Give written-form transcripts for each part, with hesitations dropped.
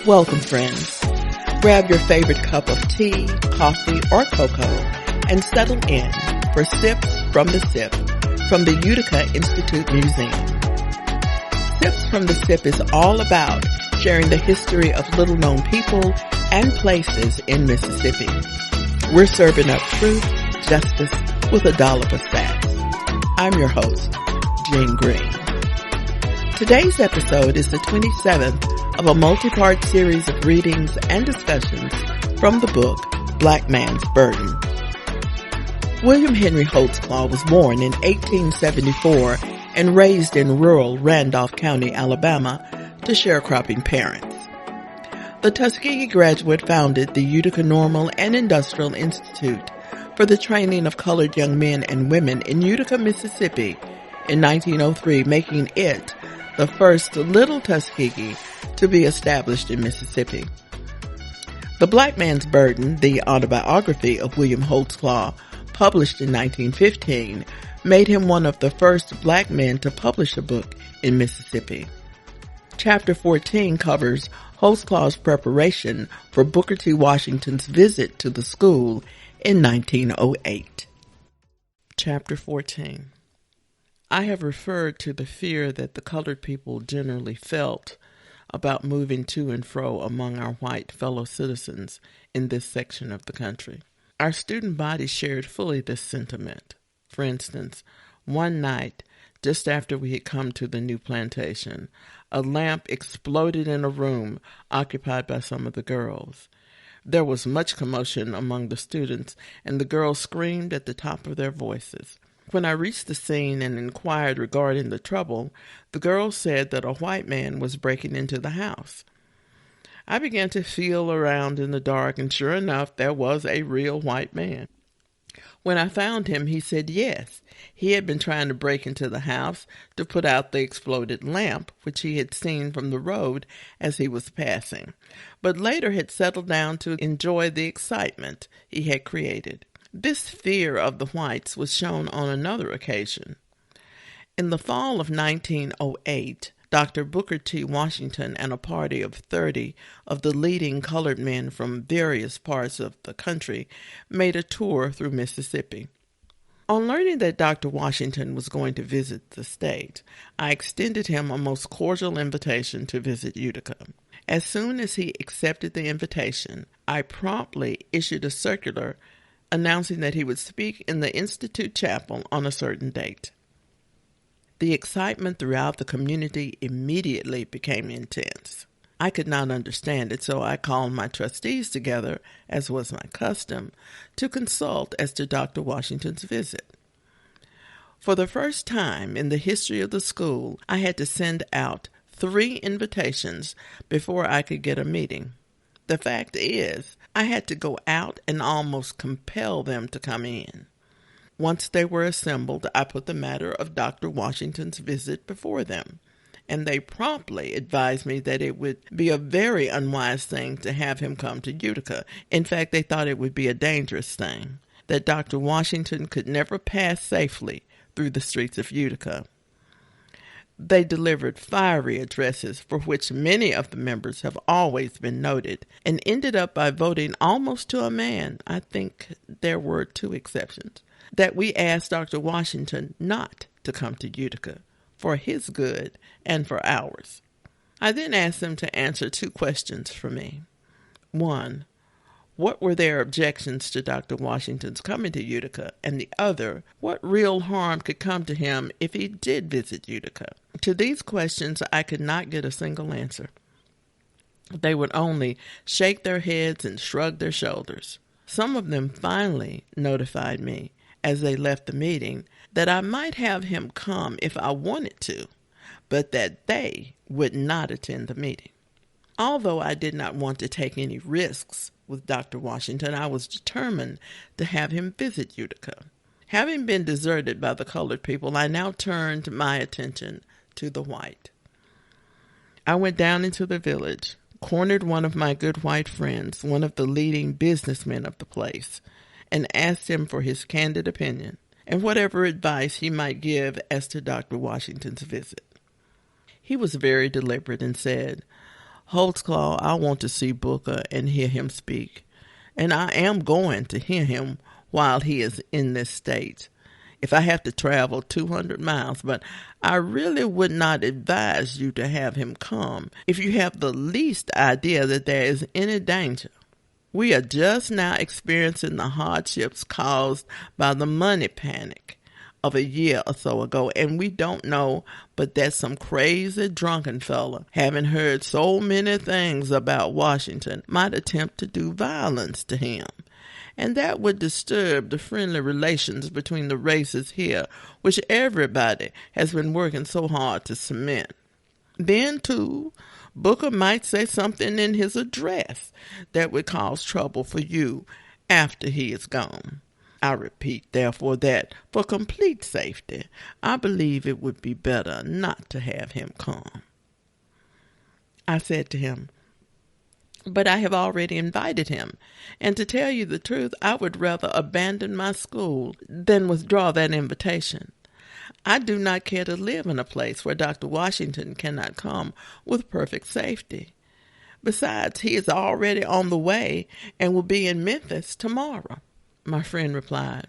Welcome, friends. Grab your favorite cup of tea, coffee, or cocoa and settle in for Sips from the Sip from the Utica Institute Museum. Sips from the Sip is all about sharing the history of little-known people and places in Mississippi. We're serving up truth, justice, with a dollop of sass. I'm your host, Jean Green. Today's episode is the 27th of a multi-part series of readings and discussions from the book, Black Man's Burden. William Henry Holtzclaw was born in 1874 and raised in rural Randolph County, Alabama, to sharecropping parents. The Tuskegee graduate founded the Utica Normal and Industrial Institute for the training of colored young men and women in Utica, Mississippi in 1903, making it the first Little Tuskegee to be established in Mississippi. The Black Man's Burden, the autobiography of William Holtzclaw, published in 1915, made him one of the first black men to publish a book in Mississippi. Chapter 14 covers Holtzclaw's preparation for Booker T. Washington's visit to the school in 1908. Chapter 14. I have referred to the fear that the colored people generally felt about moving to and fro among our white fellow citizens in this section of the country. Our student body shared fully this sentiment. For instance, one night, just after we had come to the new plantation, a lamp exploded in a room occupied by some of the girls. There was much commotion among the students, and the girls screamed at the top of their voices. When I reached the scene and inquired regarding the trouble, the girls said that a white man was breaking into the house. I began to feel around in the dark, and sure enough, there was a real white man. When I found him, he said yes, he had been trying to break into the house to put out the exploded lamp, which he had seen from the road as he was passing, but later had settled down to enjoy the excitement he had created. This fear of the whites was shown on another occasion. In the fall of 1908, Dr. Booker T. Washington and a party of 30 of the leading colored men from various parts of the country made a tour through Mississippi. On learning that Dr. Washington was going to visit the state, I extended him a most cordial invitation to visit Utica. As soon as he accepted the invitation, I promptly issued a circular announcing that he would speak in the Institute Chapel on a certain date. The excitement throughout the community immediately became intense. I could not understand it, so I called my trustees together, as was my custom, to consult as to Dr. Washington's visit. For the first time in the history of the school, I had to send out 3 invitations before I could get a meeting. The fact is, I had to go out and almost compel them to come in. Once they were assembled, I put the matter of Dr. Washington's visit before them, and they promptly advised me that it would be a very unwise thing to have him come to Utica. In fact, they thought it would be a dangerous thing, that Dr. Washington could never pass safely through the streets of Utica. They delivered fiery addresses for which many of the members have always been noted, and ended up by voting almost to a man, I think there were 2 exceptions, that we asked Dr. Washington not to come to Utica, for his good and for ours. I then asked them to answer 2 questions for me. 1. What were their objections to Dr. Washington's coming to Utica? And the other, what real harm could come to him if he did visit Utica? To these questions, I could not get a single answer. They would only shake their heads and shrug their shoulders. Some of them finally notified me, as they left the meeting, that I might have him come if I wanted to, but that they would not attend the meeting. Although I did not want to take any risks with Dr. Washington, I was determined to have him visit Utica. Having been deserted by the colored people, I now turned my attention to the white. I went down into the village, cornered one of my good white friends, one of the leading businessmen of the place, and asked him for his candid opinion and whatever advice he might give as to Dr. Washington's visit. He was very deliberate and said, Holtzclaw, I want to see Booker and hear him speak, and I am going to hear him while he is in this state, if I have to travel 200 miles, but I really would not advise you to have him come if you have the least idea that there is any danger. We are just now experiencing the hardships caused by the money panic of a year or so ago, and we don't know but that some crazy drunken fella, having heard so many things about Washington, might attempt to do violence to him. And that would disturb the friendly relations between the races here, which everybody has been working so hard to cement. Then, too, Booker might say something in his address that would cause trouble for you after he is gone. I repeat, therefore, that for complete safety, I believe it would be better not to have him come. I said to him, but I have already invited him, and to tell you the truth, I would rather abandon my school than withdraw that invitation. I do not care to live in a place where Dr. Washington cannot come with perfect safety. Besides, he is already on the way and will be in Memphis tomorrow. My friend replied,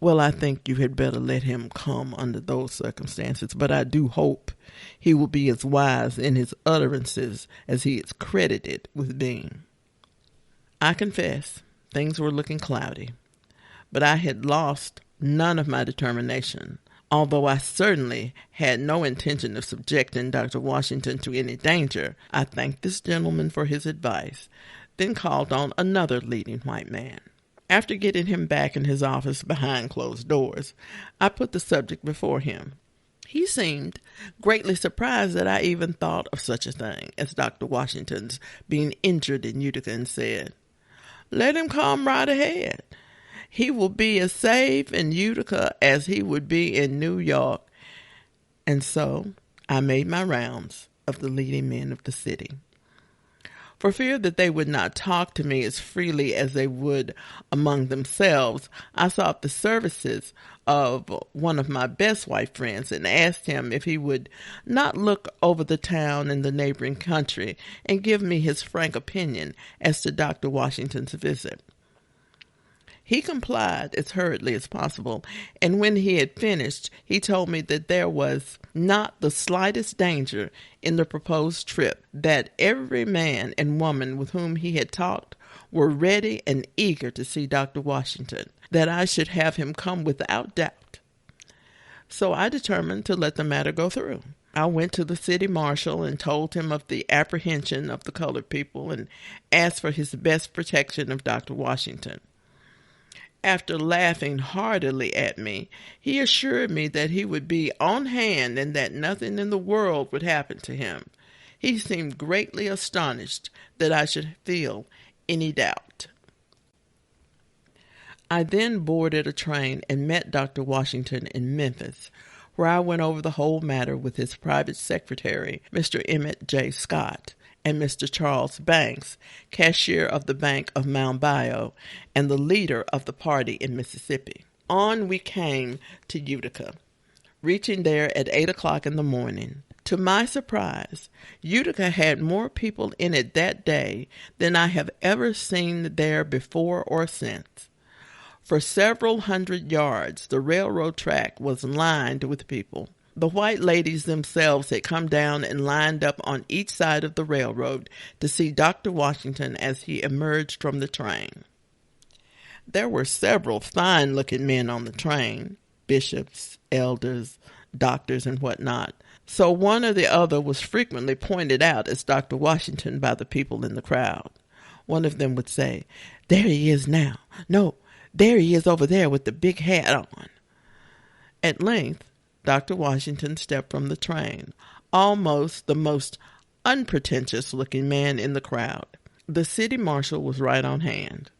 well, I think you had better let him come under those circumstances, but I do hope he will be as wise in his utterances as he is credited with being. I confess, things were looking cloudy, but I had lost none of my determination, although I certainly had no intention of subjecting Dr. Washington to any danger. I thanked this gentleman for his advice, then called on another leading white man. After getting him back in his office behind closed doors, I put the subject before him. He seemed greatly surprised that I even thought of such a thing as Dr. Washington's being injured in Utica, and said, let him come right ahead. He will be as safe in Utica as he would be in New York. And so I made my rounds of the leading men of the city. For fear that they would not talk to me as freely as they would among themselves, I sought the services of one of my best white friends and asked him if he would not look over the town and the neighboring country and give me his frank opinion as to Dr. Washington's visit. He complied as hurriedly as possible, and when he had finished, he told me that there was not the slightest danger in the proposed trip, that every man and woman with whom he had talked were ready and eager to see Dr. Washington, that I should have him come without doubt. So I determined to let the matter go through. I went to the city marshal and told him of the apprehension of the colored people and asked for his best protection of Dr. Washington. After laughing heartily at me, he assured me that he would be on hand and that nothing in the world would happen to him. He seemed greatly astonished that I should feel any doubt. I then boarded a train and met Dr. Washington in Memphis, where I went over the whole matter with his private secretary, Mr. Emmett J. Scott, and Mr. Charles Banks, cashier of the Bank of Mount Bio and the leader of the party in Mississippi. On we came to Utica, reaching there at 8 o'clock in the morning. To my surprise, Utica had more people in it that day than I have ever seen there before or since. For several hundred yards, the railroad track was lined with people. The white ladies themselves had come down and lined up on each side of the railroad to see Dr. Washington as he emerged from the train. There were several fine-looking men on the train, bishops, elders, doctors, and whatnot, so one or the other was frequently pointed out as Dr. Washington by the people in the crowd. One of them would say, "There he is now. No, there he is over there with the big hat on." At length, Dr. Washington stepped from the train, almost the most unpretentious-looking man in the crowd. The city marshal was right on hand.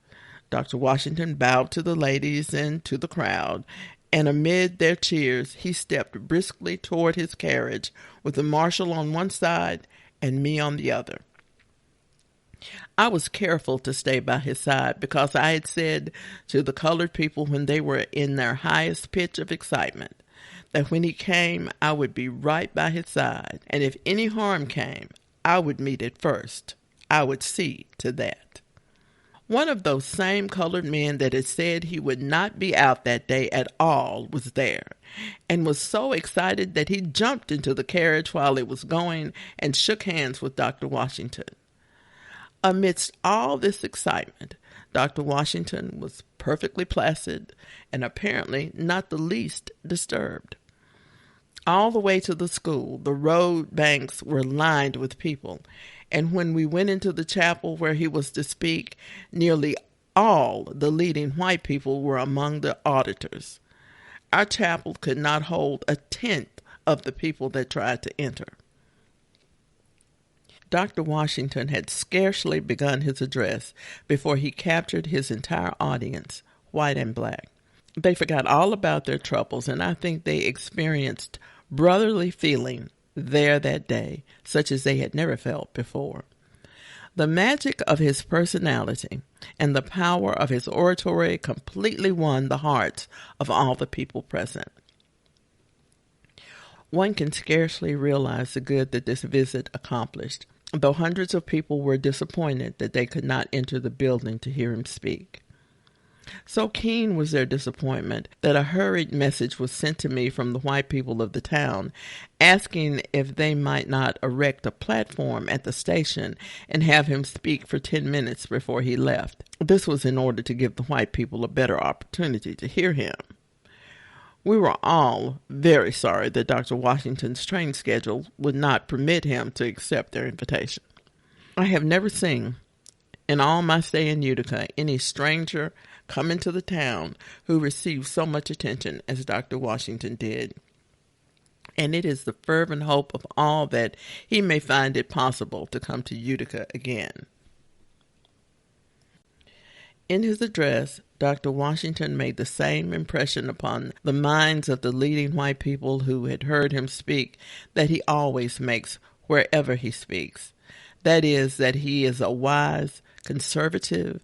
Dr. Washington bowed to the ladies and to the crowd, and amid their cheers, he stepped briskly toward his carriage with the marshal on one side and me on the other. I was careful to stay by his side because I had said to the colored people when they were in their highest pitch of excitement that when he came, I would be right by his side, and if any harm came, I would meet it first. I would see to that. One of those same colored men that had said he would not be out that day at all was there, and was so excited that he jumped into the carriage while it was going and shook hands with Dr. Washington. Amidst all this excitement, Dr. Washington was perfectly placid and apparently not the least disturbed. All the way to the school, the road banks were lined with people, and when we went into the chapel where he was to speak, nearly all the leading white people were among the auditors. Our chapel could not hold a tenth of the people that tried to enter. Dr. Washington had scarcely begun his address before he captured his entire audience, white and black. They forgot all about their troubles, and I think they experienced brotherly feeling there that day, such as they had never felt before. The magic of his personality and the power of his oratory completely won the hearts of all the people present. One can scarcely realize the good that this visit accomplished, though hundreds of people were disappointed that they could not enter the building to hear him speak. So keen was their disappointment that a hurried message was sent to me from the white people of the town, asking if they might not erect a platform at the station and have him speak for 10 minutes before he left. This was in order to give the white people a better opportunity to hear him. We were all very sorry that Dr. Washington's train schedule would not permit him to accept their invitation. I have never seen, in all my stay in Utica, any stranger come into the town who received so much attention as Dr. Washington did. And it is the fervent hope of all that he may find it possible to come to Utica again. In his address, Dr. Washington made the same impression upon the minds of the leading white people who had heard him speak that he always makes wherever he speaks. That is, that he is a wise, conservative,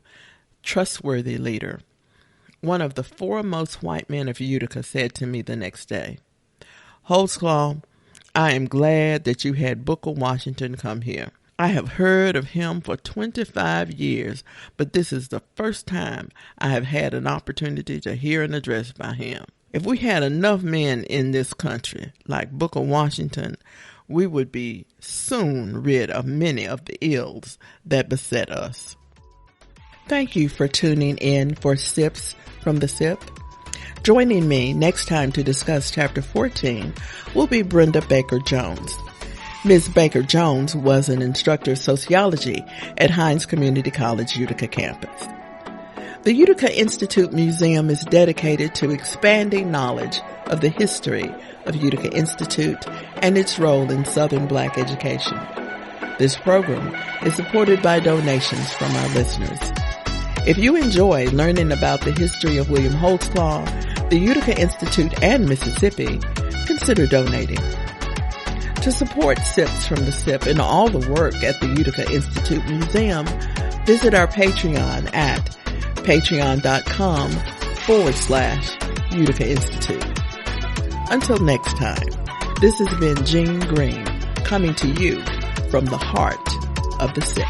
trustworthy leader. One of the foremost white men of Utica said to me the next day, "Holtzclaw, I am glad that you had Booker Washington come here. I have heard of him for 25 years, but this is the first time I have had an opportunity to hear an address by him. If we had enough men in this country like Booker Washington, we would be soon rid of many of the ills that beset us." Thank you for tuning in for Sips from the Sip. Joining me next time to discuss Chapter 14 will be Brenda Baker-Jones. Ms. Baker-Jones was an instructor of sociology at Hines Community College Utica campus. The Utica Institute Museum is dedicated to expanding knowledge of the history of Utica Institute and its role in Southern Black education. This program is supported by donations from our listeners. If you enjoy learning about the history of William Holtzclaw, the Utica Institute, and Mississippi, consider donating. To support Sips from the Sip and all the work at the Utica Institute Museum, visit our Patreon at patreon.com/Utica Institute. Until next time, this has been Jean Green, coming to you from the heart of the Sip.